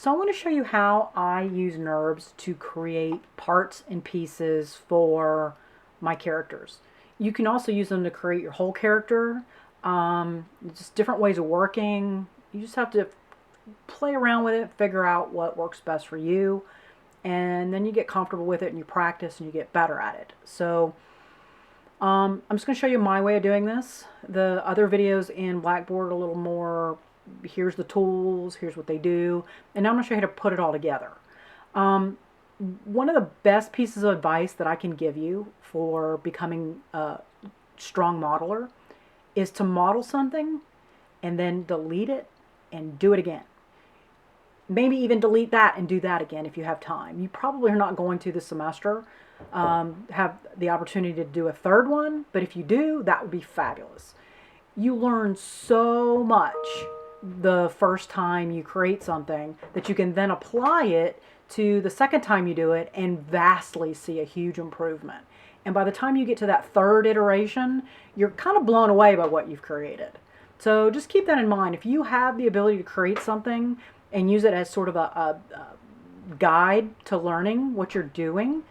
So I want to show you how I use NURBS to create parts and pieces for my characters. You can also use them to create your whole character. Just different ways of working. You just have to play around with it, figure out what works best for you, and then you get comfortable with it and you practice and you get better at it. So I'm just going to show you my way of doing this. The other videos in Blackboard are a little more, here's the tools, here's what they do, and now I'm going to show you how to put it all together. One of the best pieces of advice that I can give you for becoming a strong modeler is to model something and then delete it and do it again. Maybe even delete that and do that again if you have time. You probably are not going to this semester have the opportunity to do a third one, but if you do, that would be fabulous. You learn so much the first time you create something that you can then apply it to the second time you do it and vastly see a huge improvement. And by the time you get to that third iteration, you're kind of blown away by what you've created. So just keep that in mind. If you have the ability to create something and use it as sort of a guide to learning what you're doing,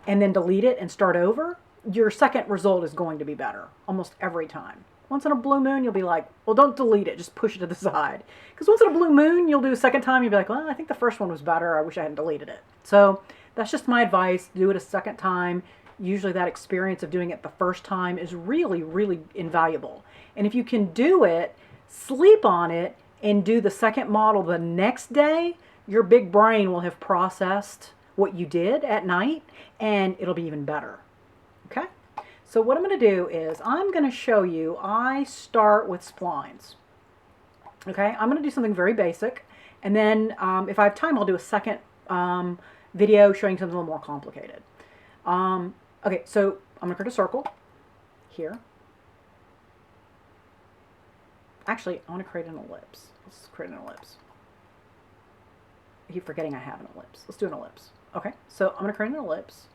and then delete it and start over, your second result is going to be better almost every time. Once in a blue moon, you'll be like, well, don't delete it, just push it to the side. Because once in a blue moon, you'll do a second time, you'll be like, well, I think the first one was better, I wish I hadn't deleted it. So that's just my advice. Do it a second time. Usually that experience of doing it the first time is really, really invaluable. And if you can do it, sleep on it, and do the second model the next day, your big brain will have processed what you did at night, and it'll be even better. Okay? So what I'm going to do is I'm going to show you, I start with splines. Okay? I'm going to do something very basic, and then if I have time, I'll do a second video showing something a little more complicated. Okay, so I'm going to create a circle here. Actually, I want to create an ellipse. Let's create an ellipse. I keep forgetting I have an ellipse. Let's do an ellipse. Okay, so I'm going to create an ellipse.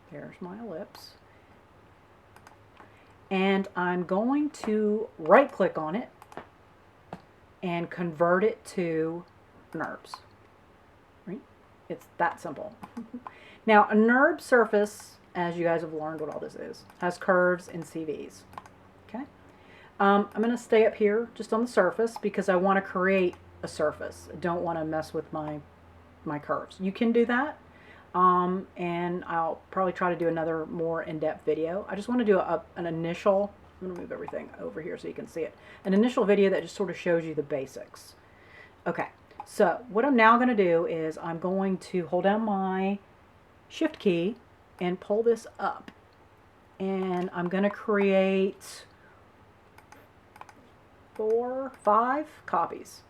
There's my ellipse. And I'm going to right click on it and convert it to NURBS. Right? It's that simple. Now, a NURBS surface, as you guys have learned what all this is, has curves and CVs. Okay? I'm going to stay up here just on the surface because I want to create a surface. I don't want to mess with my curves. You can do that, and I'll probably try to do another more in-depth video. I just want to do an initial, I'm going to move everything over here so you can see it, an initial video that just sort of shows you the basics. Okay, so what I'm now going to do is I'm going to hold down my shift key and pull this up, and I'm going to create 4, 5 copies.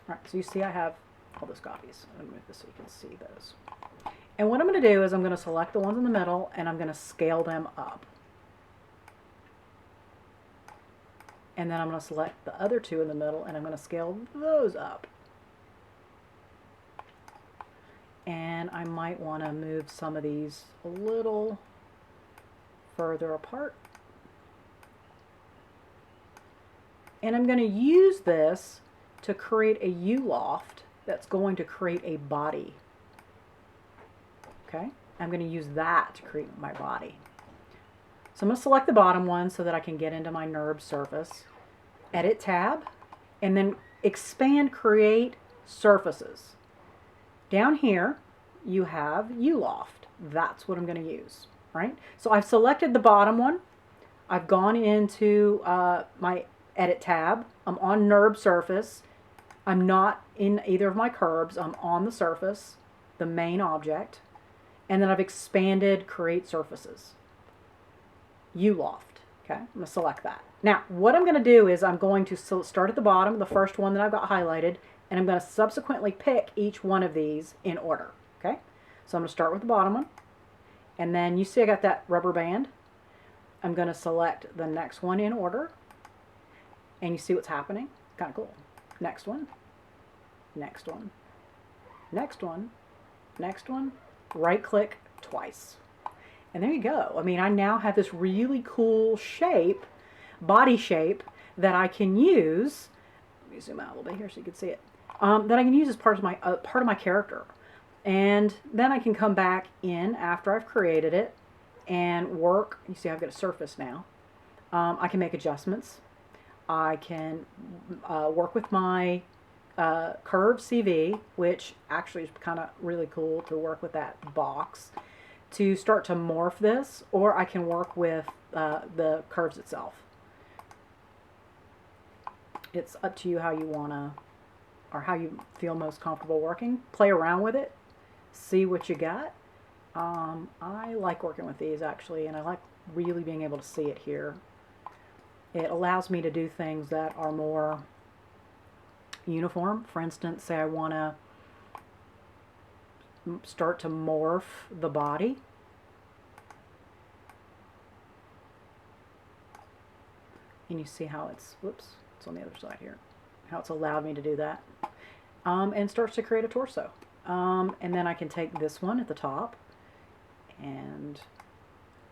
Alright, so you see I have all those copies. I'm going to move this so you can see those. And what I'm going to do is I'm going to select the ones in the middle and I'm going to scale them up. And then I'm going to select the other two in the middle and I'm going to scale those up. And I might want to move some of these a little further apart. And I'm going to use this to create a ULoft that's going to create a body. Okay? I'm going to use that to create my body. So I'm going to select the bottom one so that I can get into my NURBS surface. Edit tab, and then expand create surfaces. Down here you have ULoft. That's what I'm going to use. Right? So I've selected the bottom one. I've gone into my edit tab. I'm on NURBS surface. I'm not in either of my curves. I'm on the surface, the main object, and then I've expanded create surfaces. ULoft. Okay, I'm going to select that. Now, what I'm going to do is I'm going to start at the bottom, the first one that I've got highlighted, and I'm going to subsequently pick each one of these in order. Okay, so I'm going to start with the bottom one, and then you see I got that rubber band. I'm going to select the next one in order, and you see what's happening. Kind of cool. Next one, next one, next one, next one, right click twice. And there you go. I mean, I now have this really cool shape, body shape, that I can use zoom out a little bit here so you can see it. That I can use as part of my character. And then I can come back in after I've created it and work. You see I've got a surface now. I can make adjustments. I can work with my curved CV, which actually is kind of really cool to work with that box to start to morph this, or I can work with the curves itself. It's up to you how you want to, or how you feel most comfortable working. Play around with it, see what you got. I like working with these actually, and I like really being able to see it here. It allows me to do things that are more uniform. For instance, say I want to start to morph the body. And you see how it's, whoops, it's on the other side here, how it's allowed me to do that. And starts to create a torso. And then I can take this one at the top, and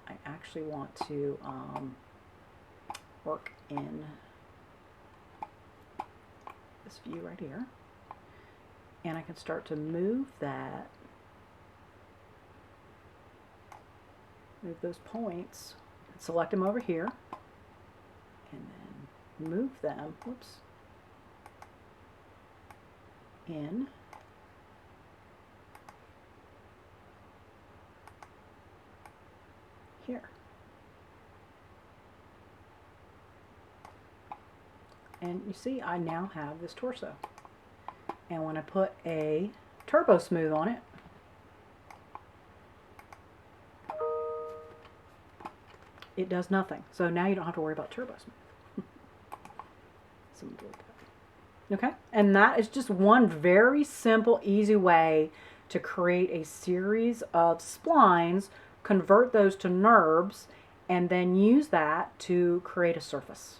I actually want to work in this view right here, and I can start to move that, move those points, select them over here, and then move them, whoops, in. Here. And you see I now have this torso. And when I put a turbo smooth on it, it does nothing. So now you don't have to worry about turbo smooth. Okay, and that is just one very simple, easy way to create a series of splines, convert those to NURBS, and then use that to create a surface.